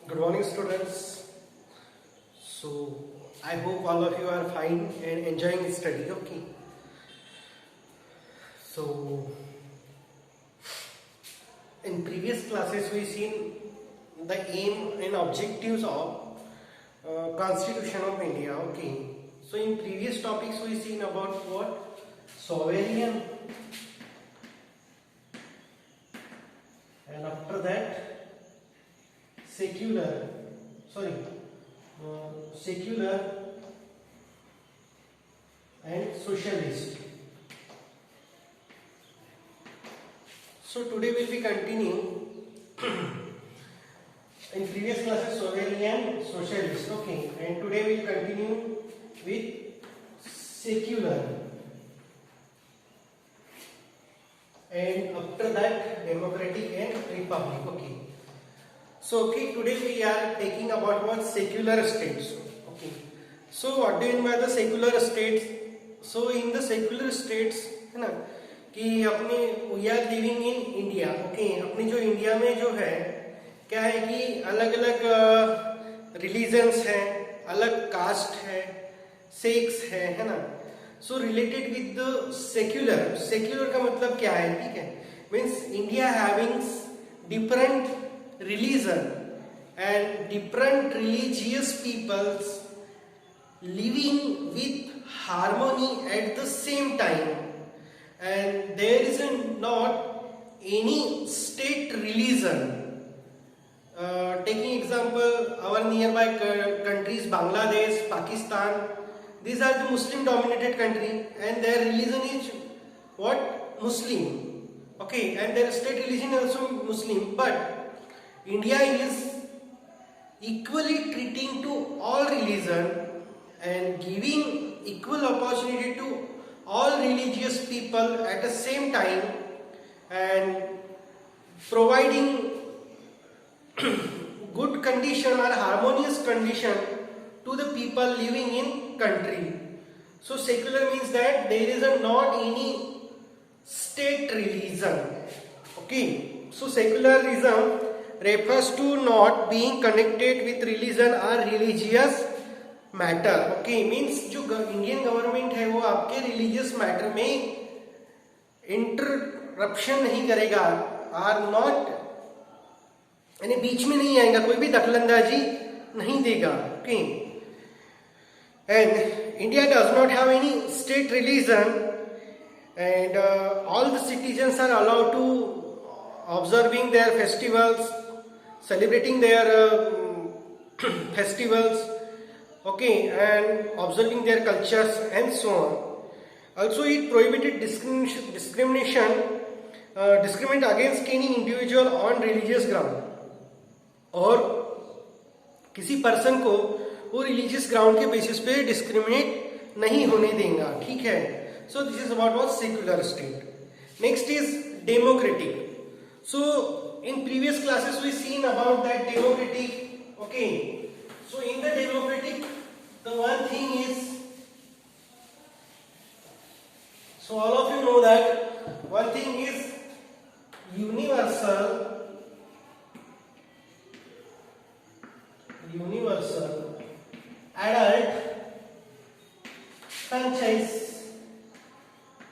Good morning, students. So, I hope all of you are fine and enjoying study. Okay. So, in previous classes, we seen the aim and objectives of Constitution of India. Okay. So, in previous topics, we seen about what sovereign, and after that secular. Sorry. Secular and socialist. So today we'll be continuing in previous classes sovereign and socialist. Okay, and today we'll continue with secular, and after that democratic and republic. Okay. So today we are taking about what secular states. Okay. So what do you mean by the secular states? So in the secular states है ना कि अपने we are living in India. Okay. अपनी जो India में जो है क्या है कि अलग अलग रिलीजन्स हैं, अलग कास्ट है, सेक्स है ना. सो related with the secular. Secular का मतलब क्या है? ठीक है, means India having different religion and different religious peoples living with harmony at the same time, and there is not any state religion. Taking example, our nearby countries Bangladesh, Pakistan, these are the Muslim dominated country and their religion is what? Muslim. Okay, and their state religion is also Muslim, but India is equally treating to all religion and giving equal opportunity to all religious people at the same time, and providing good condition or harmonious condition to the people living in country. So secular means that there is not any state religion. Okay, so secularism refers to not being connected with religion or religious matter. Okay, means जो Indian government है वो आपके religious matter में interruption नहीं करेगा, are not, यानी बीच में नहीं आएगा, कोई भी दखलंदाजी नहीं देगा. Okay, and India does not have any state religion, and all the citizens are allowed to observing their festivals, celebrating their festivals, okay, and observing their cultures and so on. Also, it prohibited discrimination against any individual on religious ground, और किसी person को वो religious ground के basis पे discriminate नहीं होने देगा. ठीक है. So this is about what secular state. Next is democratic. So in previous classes we seen about that democratic. Okay, so in the democratic, the one thing is, so all of you know that one thing is universal adult franchise.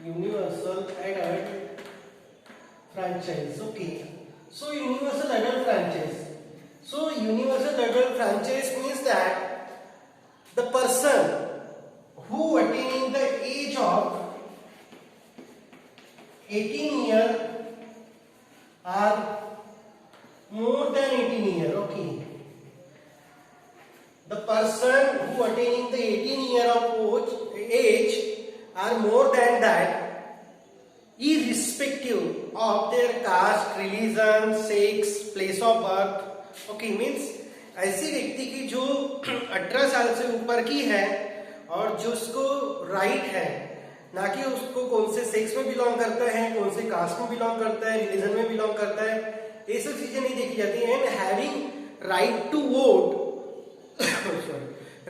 Universal adult franchise. Okay, so universal adult franchise. So universal adult franchise means that the person who attaining the age of 18 year or more than 18 year. Okay, the person who attaining the 18 year of age or more than that, irrespective of their caste, religion, sex, place of birth. Okay, means ऐसी व्यक्ति की जो 18 साल से ऊपर की है और जो उसको राइट है, ना कि उसको कौन से सेक्स में बिलोंग करता है, कौन से कास्ट में बिलोंग करता है, रिलीजन में बिलोंग करता है, ये सब चीजें नहीं देखी जाती हैं. And having right to vote,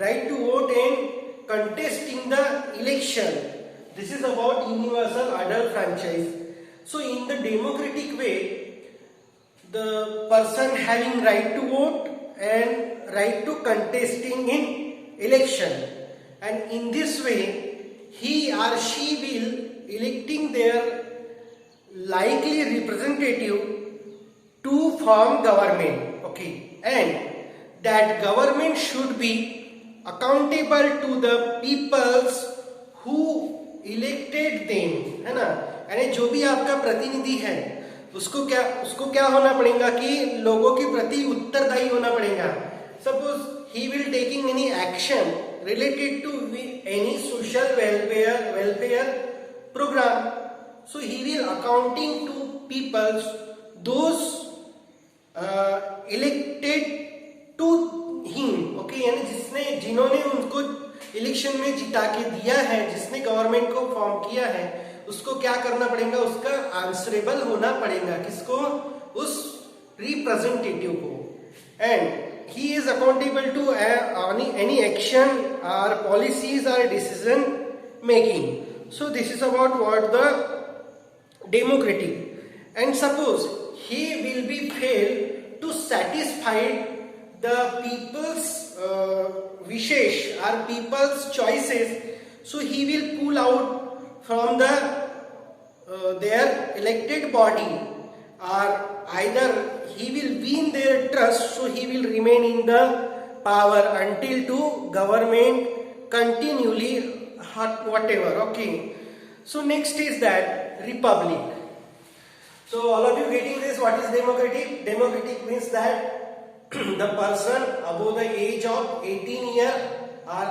right to vote and contesting the election. This is about universal adult franchise. So in the democratic way, the person having right to vote and right to contesting in election, and in this way he or she will electing their likely representative to form government. Okay, and that government should be accountable to the peoples who elected them, है ना. यानी जो भी आपका प्रतिनिधि है उसको क्या होना पड़ेगा कि लोगों के प्रति उत्तरदायी होना पड़ेगा. Suppose he will taking any action related to any social welfare program, so he will accounting to peoples those elected to him. Okay, यानी जिन्होंने उनको इलेक्शन में जिता के दिया है, जिसने गवर्नमेंट को फॉर्म किया है, उसको क्या करना पड़ेगा, उसका आंसरेबल होना पड़ेगा. किसको? उस रिप्रेजेंटेटिव को. And he is accountable to any action or policies or decision making. So this is about what the democratic. And suppose he will be failed to satisfy the people's wishes or people's choices, so he will pull out from the their elected body, or either he will win their trust, so he will remain in the power until to government continually whatever. Okay, so next is that republic. So all of you getting this? What is democratic? Democratic means that the person above the age of 18 years or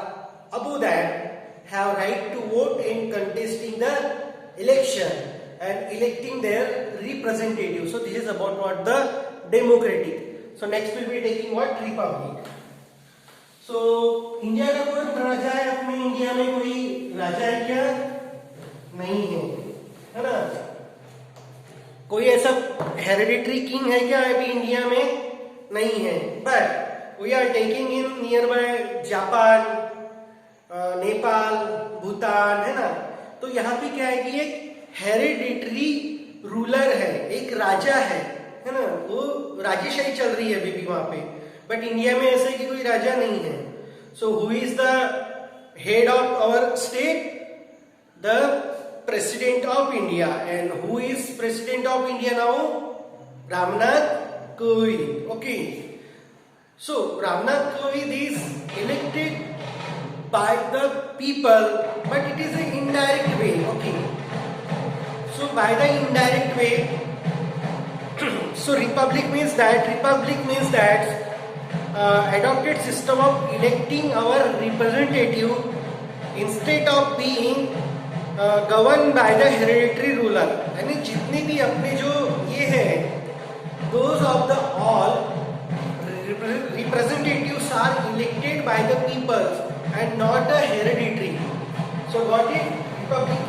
above that have right to vote in contesting the election and electing their representative. So this is about what the democratic. So next we'll be taking what? Republic. So India का कोई राजा है? अपने India में कोई राजा है क्या? नहीं है ना. कोई ऐसा हेरिडिटरी किंग है क्या अभी इंडिया में? नहीं है. But we are taking in nearby Japan, Nepal, Bhutan, है ना. तो यहाँ पे क्या है कि एक हेरिडिटरी रूलर है, एक राजा है ना. वो राजेशाही चल रही है अभी भी वहां पे. बट इंडिया में ऐसे कि कोई राजा नहीं है. So who is the head of our state? The president of India. And who is president of India now? Ramnath Kovind. Okay, so Ramnath Kovind is elected by the people, but it is an indirect way. Okay, so by the indirect way, so republic means that adopted system of electing our representative instead of being governed by the hereditary ruler. यानी जितने भी अपने जो ये है, those of the all representatives are elected by the people and not a hereditary. So got it? Republic.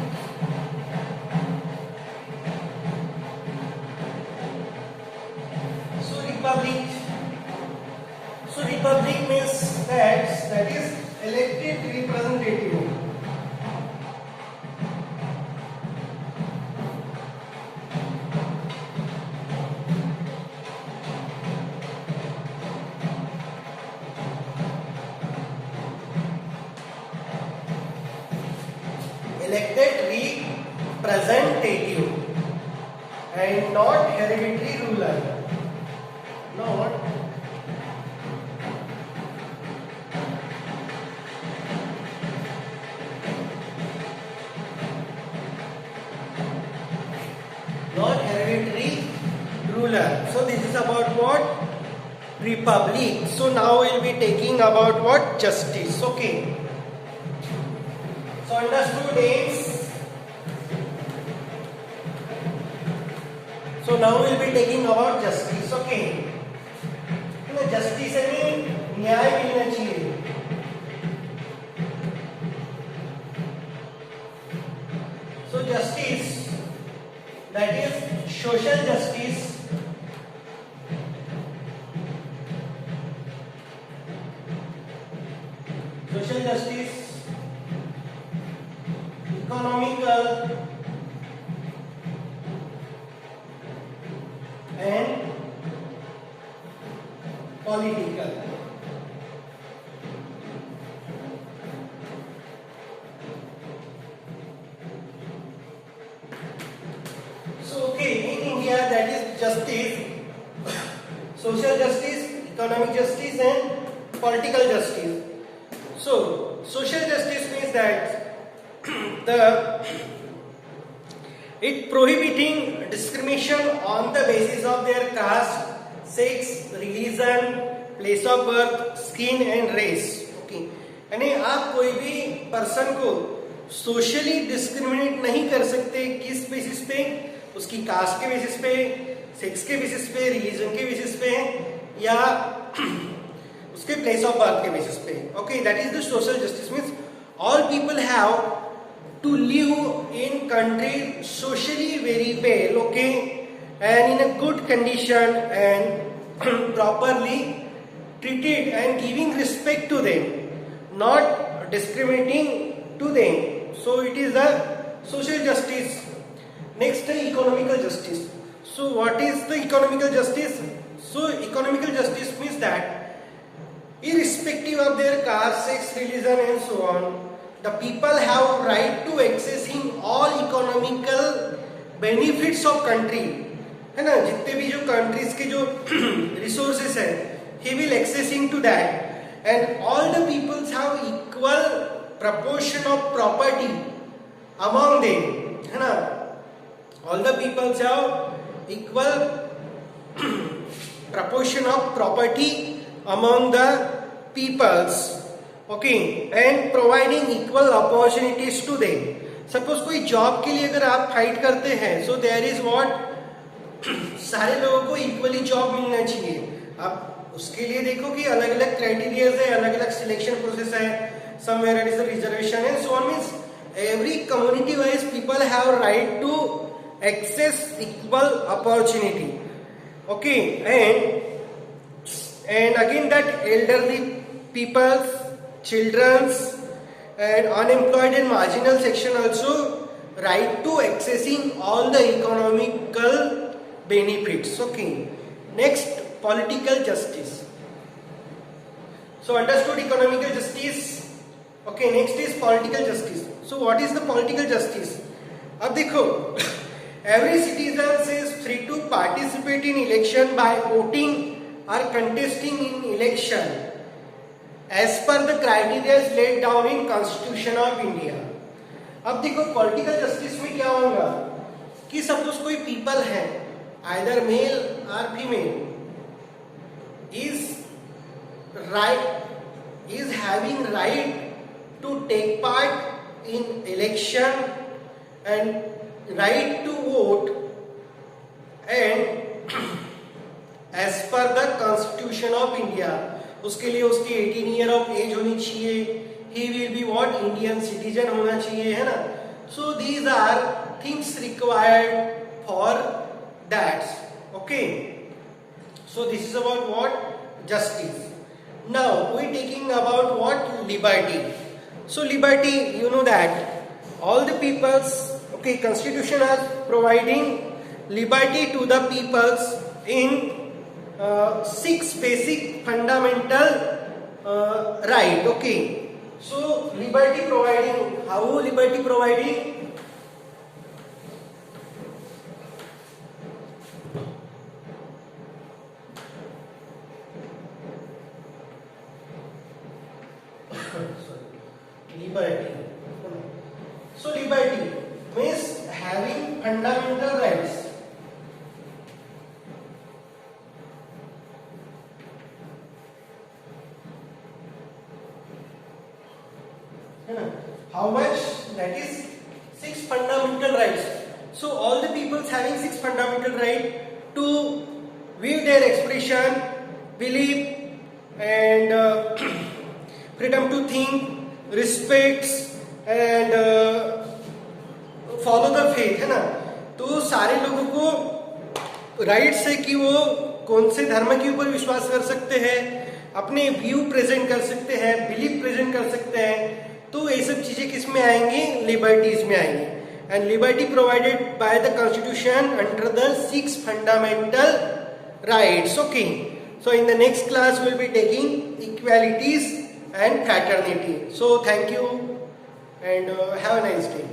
So republic means that is elected representative. Elected representative and not hereditary ruler. Not hereditary ruler. So this is about what? Republic. So now we'll be taking about what? Justice. Okay. So under students, so now we'll be taking about justice. Okay, justice यानी न्याय मिलना चाहिए. So justice, that is social justice. Social justice, economical and political. So okay, in India that is justice, social justice, economic justice and political justice. So social justice means that the it prohibiting discrimination on the basis of their caste, sex, religion, place of birth, skin and race. Okay, यानी आप कोई भी person को socially discriminate नहीं कर सकते किस basis पे, उसकी कास्ट के बेसिस पे, सेक्स के बेसिस पे, रिलीजन के बेसिस पे या उसके प्लेस ऑफ बर्थ के बेसिस पे. Okay, that is the social justice means all people have to live in country socially very well, okay, and in a good condition and properly treated and giving respect to them, not discriminating to them. So it is the social justice. Next, the economical justice. So what is the economical justice? So economical justice means that irrespective of their caste, sex, religion and so on, the people have right to accessing all economical benefits of country. है ना, जितने भी जो countries के जो resources है, he will accessing to that, and all the peoples have equal proportion of property among them, है ना, all the peoples have equal proportion of property among the peoples, okay, and providing equal opportunities to them. Suppose कोई job के लिए अगर आप fight करते हैं, so there is what सारे लोगों को इक्वली जॉब मिलना चाहिए. अब उसके लिए देखो कि अलग अलग क्राइटेरियाज है, अलग अलग सिलेक्शन प्रोसेस है, somewhere it is a reservation and so on. Means every community wise people have right to access equal opportunity, okay, and again that elderly peoples, childrens and unemployed and marginal section also right to accessing all the economical benefits. Okay, next, political justice. So understood economical justice. Okay, next is political justice. So what is the political justice? अब देखो, every citizen is free to participate in election by voting or contesting in election as per the criteria laid down in Constitution of India. अब देखो political justice में क्या होगा कि suppose कोई people है, either male or female, is having right to take part in election and right to vote, and as per the Constitution of India, उसके लिए उसकी 18 ईयर ऑफ एज होनी चाहिए, he will be what Indian citizen होना चाहिए, है ना. So these are things required for that. Okay, so this is about what justice. Now we taking about what liberty. So liberty, you know that all the peoples, okay, Constitution is providing liberty to the peoples in 6 basic fundamental right. Okay, so liberty providing, how liberty providing? Liberty. So liberty means having fundamental rights. How much? That is 6 fundamental rights. So all the peoples having 6 fundamental rights to view their expression, belief and freedom to think, respects and follow the faith, है ना. तो सारे लोगों को rights है कि वो कौन से धर्म के ऊपर विश्वास कर सकते हैं, अपने व्यू प्रेजेंट कर सकते हैं, बिलीफ प्रेजेंट कर सकते हैं. तो ये सब चीजें किस में आएंगी? लिबर्टीज में आएंगी. And liberty provided by the constitution under the 6 fundamental rights. Okay, So in the next class we will be taking equalities and fraternity. So thank you and have a nice day.